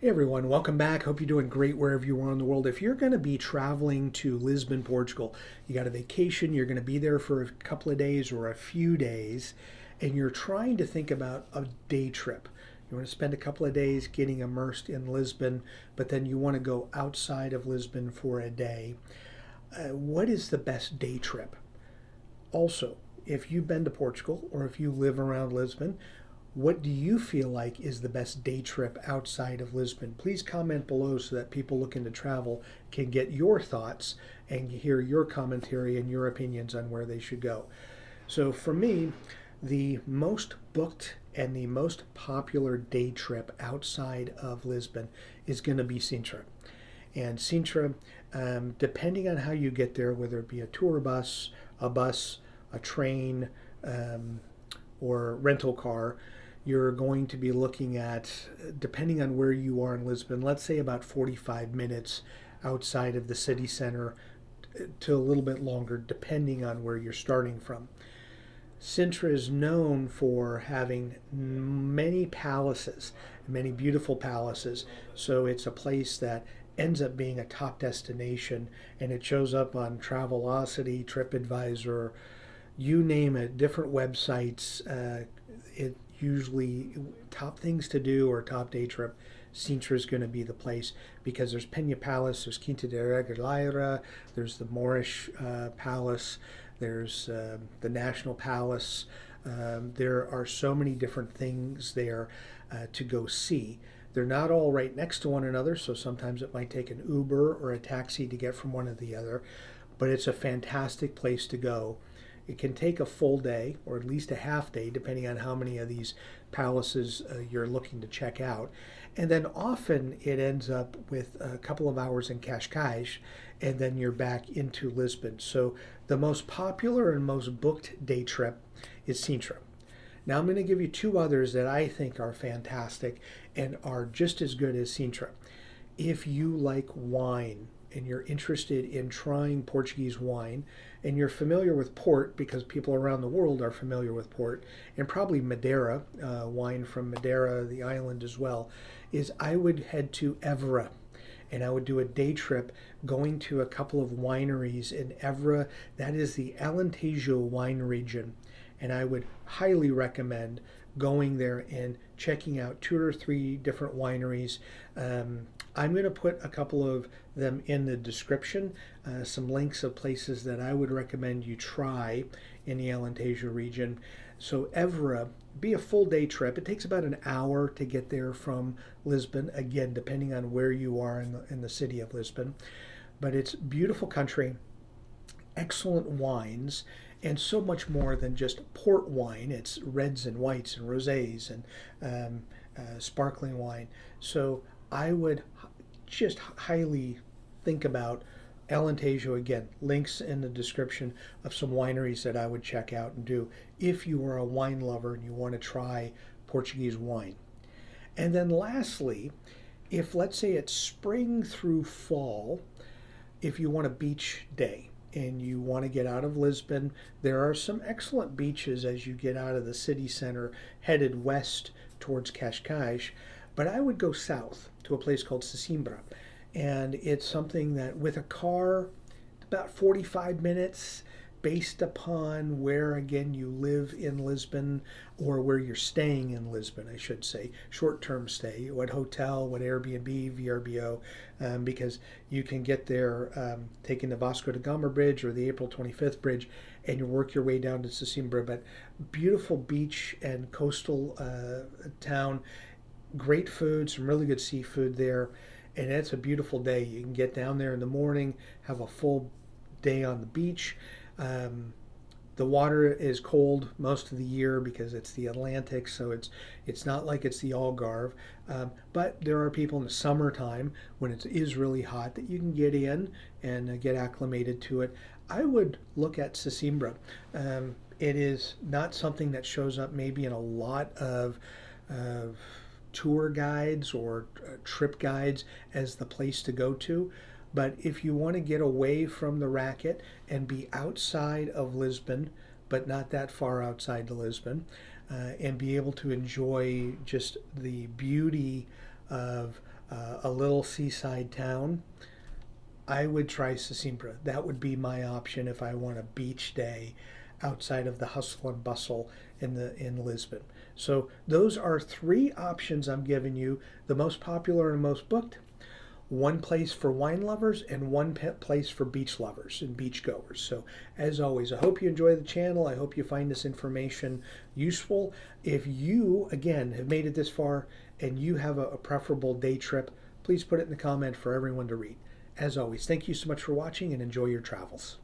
Hey everyone, welcome back. Hope you're doing great wherever you are in the world. If you're going to be traveling to Lisbon, Portugal, you got a vacation, you're going to be there for a couple of days or a few days, and you're trying to think about a day trip. You want to spend a couple of days getting immersed in Lisbon, but then you want to go outside of Lisbon for a day. What is the best day trip? Also, if you've been to Portugal or if you live around Lisbon, what do you feel like is the best day trip outside of Lisbon? Please comment below so that people looking to travel can get your thoughts and hear your commentary and your opinions on where they should go. So for me, the most booked and the most popular day trip outside of Lisbon is going to be Sintra. And Sintra, depending on how you get there, whether it be a tour bus, a train, or rental car, you're going to be looking at, depending on where you are in Lisbon, let's say about 45 minutes outside of the city center to a little bit longer, depending on where you're starting from. Sintra is known for having many palaces, many beautiful palaces. So it's a place that ends up being a top destination, and it shows up on Travelocity, TripAdvisor, you name it, different websites. It usually top things to do or top day trip. Sintra is going to be the place because there's Peña Palace, there's Quinta de Regaleira, there's the Moorish Palace, there's the National Palace. There are so many different things there to go see. They're not all right next to one another, so sometimes it might take an Uber or a taxi to get from one to the other, but it's a fantastic place to go. It can take a full day or at least a half day, depending on how many of these palaces you're looking to check out. And then often it ends up with a couple of hours in Cascais, and then you're back into Lisbon. So the most popular and most booked day trip is Sintra. Now I'm going to give you two others that I think are fantastic and are just as good as Sintra. If you like wine, and you're interested in trying Portuguese wine, and you're familiar with port because people around the world are familiar with port, and probably Madeira, wine from Madeira, the island as well, is I would head to Évora. And I would do a day trip going to a couple of wineries in Évora. That is the Alentejo wine region. And I would highly recommend going there and checking out two or three different wineries. I'm going to put a couple of them in the description, some links of places that I would recommend you try in the Alentejo region. So Évora, be a full day trip. It takes about an hour to get there from Lisbon, again, depending on where you are in the city of Lisbon. But it's beautiful country, excellent wines, and so much more than just port wine. It's reds and whites and rosés and sparkling wine. So I would just highly think about Alentejo. Again, links in the description of some wineries that I would check out and do if you are a wine lover and you want to try Portuguese wine. And then lastly, if let's say it's spring through fall, if you want a beach day and you want to get out of Lisbon, there are some excellent beaches as you get out of the city center headed west towards Cascais. But I would go south to a place called Sesimbra. And it's something that with a car, about 45 minutes based upon where, again, you live in Lisbon or where you're staying in Lisbon, I should say. Short-term stay, what hotel, what Airbnb, VRBO, because you can get there taking the Vasco da Gama Bridge or the April 25th Bridge and you work your way down to Sesimbra. But beautiful beach and coastal town, great food, some really good seafood there. And it's a beautiful day. You can get down there in the morning, have a full day on the beach. The water is cold most of the year because it's the Atlantic, so it's not like it's the Algarve. But there are people in the summertime when it is really hot that you can get in and get acclimated to it. I would look at Sesimbra. It is not something that shows up maybe in a lot of tour guides or trip guides as the place to go to. But if you want to get away from the racket and be outside of Lisbon, but not that far outside of Lisbon, and be able to enjoy just the beauty of a little seaside town, I would try Sesimbra. That would be my option if I want a beach day outside of the hustle and bustle in Lisbon. So those are three options I'm giving you. The most popular and most booked. One place for wine lovers and one place for beach lovers and beach goers. So as always, I hope you enjoy the channel. I hope you find this information useful. If you, again, have made it this far and you have a preferable day trip, please put it in the comment for everyone to read. As always, thank you so much for watching and enjoy your travels.